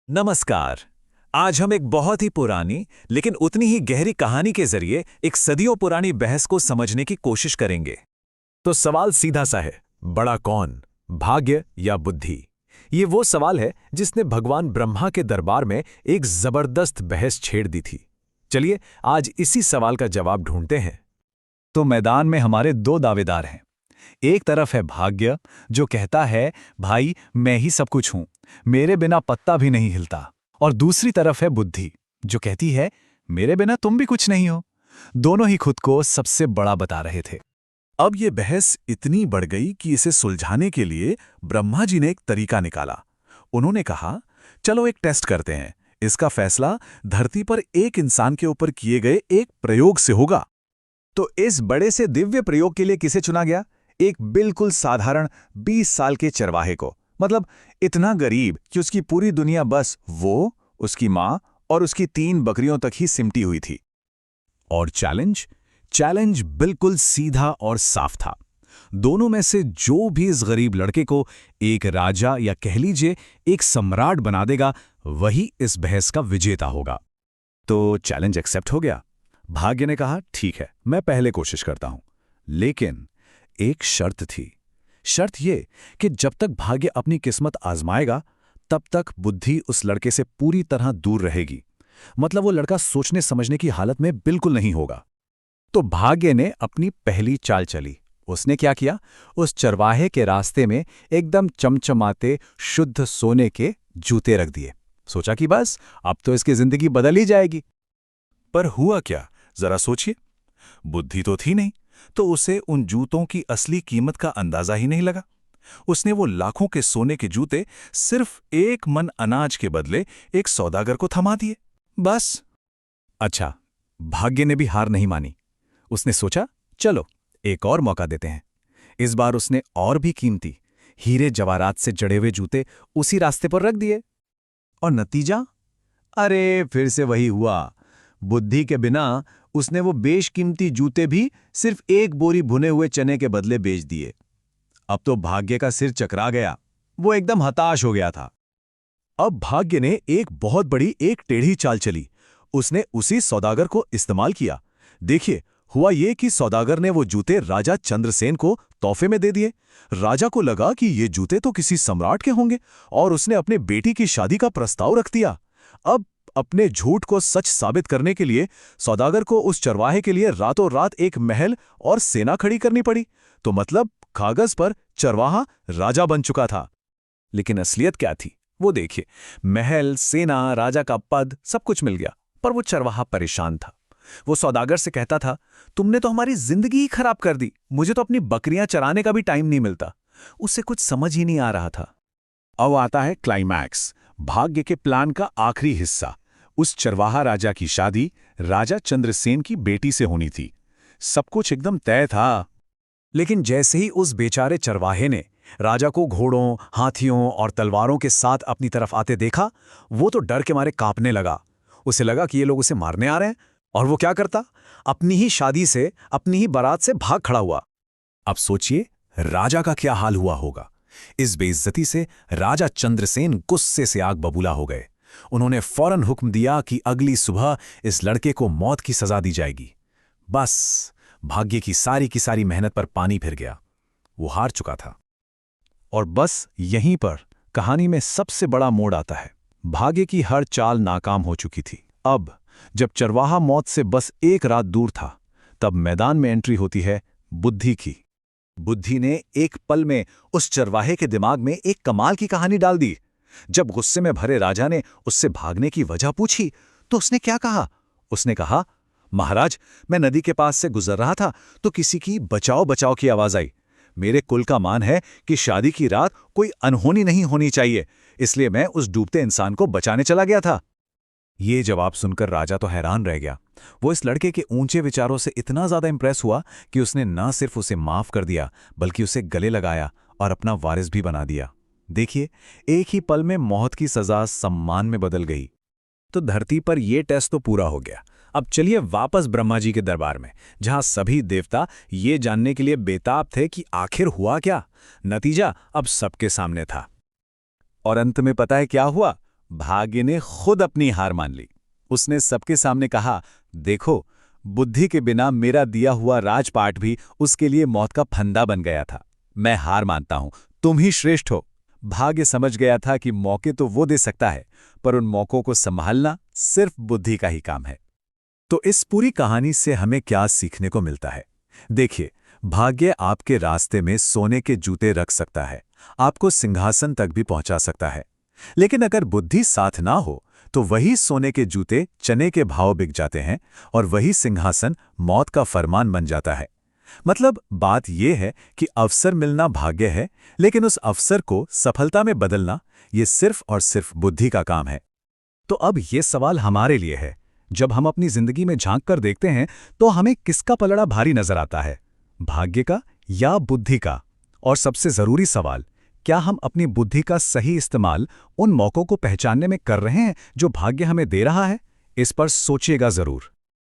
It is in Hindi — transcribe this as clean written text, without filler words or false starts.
नमस्कार। आज हम एक बहुत ही पुरानी लेकिन उतनी ही गहरी कहानी के जरिए एक सदियों पुरानी बहस को समझने की कोशिश करेंगे। तो सवाल सीधा सा है, बड़ा कौन, भाग्य या बुद्धि? ये वो सवाल है जिसने भगवान ब्रह्मा के दरबार में एक जबरदस्त बहस छेड़ दी थी। चलिए आज इसी सवाल का जवाब ढूंढते हैं। तो मैदान में हमारे दो दावेदार हैं। एक तरफ है भाग्य, जो कहता है भाई मैं ही सब कुछ हूं, मेरे बिना पत्ता भी नहीं हिलता। और दूसरी तरफ है बुद्धि, जो कहती है मेरे बिना तुम भी कुछ नहीं हो। दोनों ही खुद को सबसे बड़ा बता रहे थे। अब ये बहस इतनी बढ़ गई कि इसे सुलझाने के लिए ब्रह्मा जी ने एक तरीका निकाला। उन्होंने कहा, चलो एक टेस्ट करते हैं। इसका फैसला धरती पर एक इंसान के ऊपर किए गए एक प्रयोग से होगा। तो इस बड़े से दिव्य प्रयोग के लिए किसे चुना गया? एक बिल्कुल साधारण 20 साल के चरवाहे को। मतलब इतना गरीब कि उसकी पूरी दुनिया बस वो, उसकी मां और उसकी 3 बकरियों तक ही सिमटी हुई थी। और चैलेंज बिल्कुल सीधा और साफ था। दोनों में से जो भी इस गरीब लड़के को एक राजा या कह लीजिए एक सम्राट बना देगा, वही इस बहस का विजेता होगा। तो चैलेंज एक्सेप्ट हो गया। भाग्य ने कहा, ठीक है, मैं पहले कोशिश करता हूं। लेकिन एक शर्त थी। शर्त ये कि जब तक भाग्य अपनी किस्मत आजमाएगा, तब तक बुद्धि उस लड़के से पूरी तरह दूर रहेगी। मतलब वो लड़का सोचने समझने की हालत में बिल्कुल नहीं होगा। तो भाग्य ने अपनी पहली चाल चली। उसने क्या किया? उस चरवाहे के रास्ते में एकदम चमचमाते शुद्ध सोने के जूते रख दिए। सोचा कि बस अब तो इसकी जिंदगी बदल ही जाएगी। पर हुआ क्या, जरा सोचिए। बुद्धि तो थी नहीं, तो उसे उन जूतों की असली कीमत का अंदाजा ही नहीं लगा। उसने वो लाखों के सोने के जूते सिर्फ 1 मन अनाज के बदले एक सौदागर को थमा दिए, बस। अच्छा, भाग्य ने भी हार नहीं मानी। उसने सोचा, चलो एक और मौका देते हैं। इस बार उसने और भी कीमती हीरे जवाहरात से जड़े हुए जूते उसी रास्ते पर रख दिए। और नतीजा? अरे फिर से वही हुआ। बुद्धि के बिना उसने वो बेशकीमती जूते भी सिर्फ 1 बोरी भुने हुए चने के बदले बेच दिए। अब तो भाग्य का सिर चकरा गया। वो एकदम हताश हो गया था। अब भाग्य ने एक बहुत बड़ी एक टेढ़ी चाल चली। उसने उसी सौदागर को इस्तेमाल किया। देखिए, हुआ ये कि सौदागर ने वो जूते राजा चंद्रसेन को तोहफे में दे दिए। राजा को लगा कि ये जूते तो किसी सम्राट के होंगे और उसने अपने बेटी की शादी का प्रस्ताव रख दिया। अब अपने झूठ को सच साबित करने के लिए सौदागर को उस चरवाहे के लिए रातों रात एक महल और सेना खड़ी करनी पड़ी। तो मतलब कागज पर चरवाहा राजा बन चुका था। लेकिन असलियत क्या थी, वो देखिए। महल, सेना, राजा का पद, सब कुछ मिल गया, पर वो चरवाहा परेशान था। वो सौदागर से कहता था, तुमने तो हमारी जिंदगी ही खराब कर दी। मुझे तो अपनी बकरियां चराने का भी टाइम नहीं मिलता। उसे कुछ समझ ही नहीं आ रहा था। अब आता है क्लाइमैक्स, भाग्य के प्लान का आखिरी हिस्सा। उस चरवाहा राजा की शादी राजा चंद्रसेन की बेटी से होनी थी। सब कुछ एकदम तय था। लेकिन जैसे ही उस बेचारे चरवाहे ने राजा को घोड़ों, हाथियों और तलवारों के साथ अपनी तरफ आते देखा, वो तो डर के मारे कांपने लगा। उसे लगा कि ये लोग उसे मारने आ रहे हैं। और वो क्या करता? अपनी ही शादी से, अपनी ही बारात से भाग खड़ा हुआ। अब सोचिए राजा का क्या हाल हुआ होगा। इस बेइज्जती से राजा चंद्रसेन गुस्से से आग बबूला हो गए। उन्होंने फौरन हुक्म दिया कि अगली सुबह इस लड़के को मौत की सजा दी जाएगी। बस भाग्य की सारी मेहनत पर पानी फिर गया। वो हार चुका था। और बस यहीं पर कहानी में सबसे बड़ा मोड़ आता है। भाग्य की हर चाल नाकाम हो चुकी थी। अब जब चरवाहा मौत से बस एक रात दूर था, तब मैदान में एंट्री होती है बुद्धि की। बुद्धि ने एक पल में उस चरवाहे के दिमाग में एक कमाल की कहानी डाल दी। जब गुस्से में भरे राजा ने उससे भागने की वजह पूछी, तो उसने क्या कहा? उसने कहा, महाराज, मैं नदी के पास से गुजर रहा था तो किसी की बचाओ बचाओ की आवाज आई। मेरे कुल का मान है कि शादी की रात कोई अनहोनी नहीं होनी चाहिए, इसलिए मैं उस डूबते इंसान को बचाने चला गया था। ये जवाब सुनकर राजा तो हैरान रह गया। वो इस लड़के के ऊंचे विचारों से इतना ज्यादा इंप्रेस हुआ कि उसने न सिर्फ उसे माफ कर दिया, बल्कि उसे गले लगाया और अपना वारिस भी बना दिया। देखिए, एक ही पल में मौत की सजा सम्मान में बदल गई। तो धरती पर यह टेस्ट तो पूरा हो गया। अब चलिए वापस ब्रह्मा जी के दरबार में, जहां सभी देवता ये जानने के लिए बेताब थे कि आखिर हुआ क्या। नतीजा अब सबके सामने था। और अंत में पता है क्या हुआ? भाग्य ने खुद अपनी हार मान ली। उसने सबके सामने कहा, देखो, बुद्धि के बिना मेरा दिया हुआ राजपाट भी उसके लिए मौत का फंदा बन गया था। मैं हार मानता हूं, तुम ही श्रेष्ठ हो। भाग्य समझ गया था कि मौके तो वो दे सकता है, पर उन मौकों को संभालना सिर्फ बुद्धि का ही काम है। तो इस पूरी कहानी से हमें क्या सीखने को मिलता है? देखिए, भाग्य आपके रास्ते में सोने के जूते रख सकता है, आपको सिंहासन तक भी पहुंचा सकता है। लेकिन अगर बुद्धि साथ ना हो, तो वही सोने के जूते चने के भाव बिक जाते हैं और वही सिंहासन मौत का फरमान बन जाता है। मतलब बात यह है कि अवसर मिलना भाग्य है, लेकिन उस अवसर को सफलता में बदलना ये सिर्फ और सिर्फ बुद्धि का काम है। तो अब ये सवाल हमारे लिए है, जब हम अपनी जिंदगी में झांक कर देखते हैं तो हमें किसका पलड़ा भारी नजर आता है, भाग्य का या बुद्धि का? और सबसे जरूरी सवाल, क्या हम अपनी बुद्धि का सही इस्तेमाल उन मौकों को पहचानने में कर रहे हैं जो भाग्य हमें दे रहा है? इस पर सोचिएगा जरूर।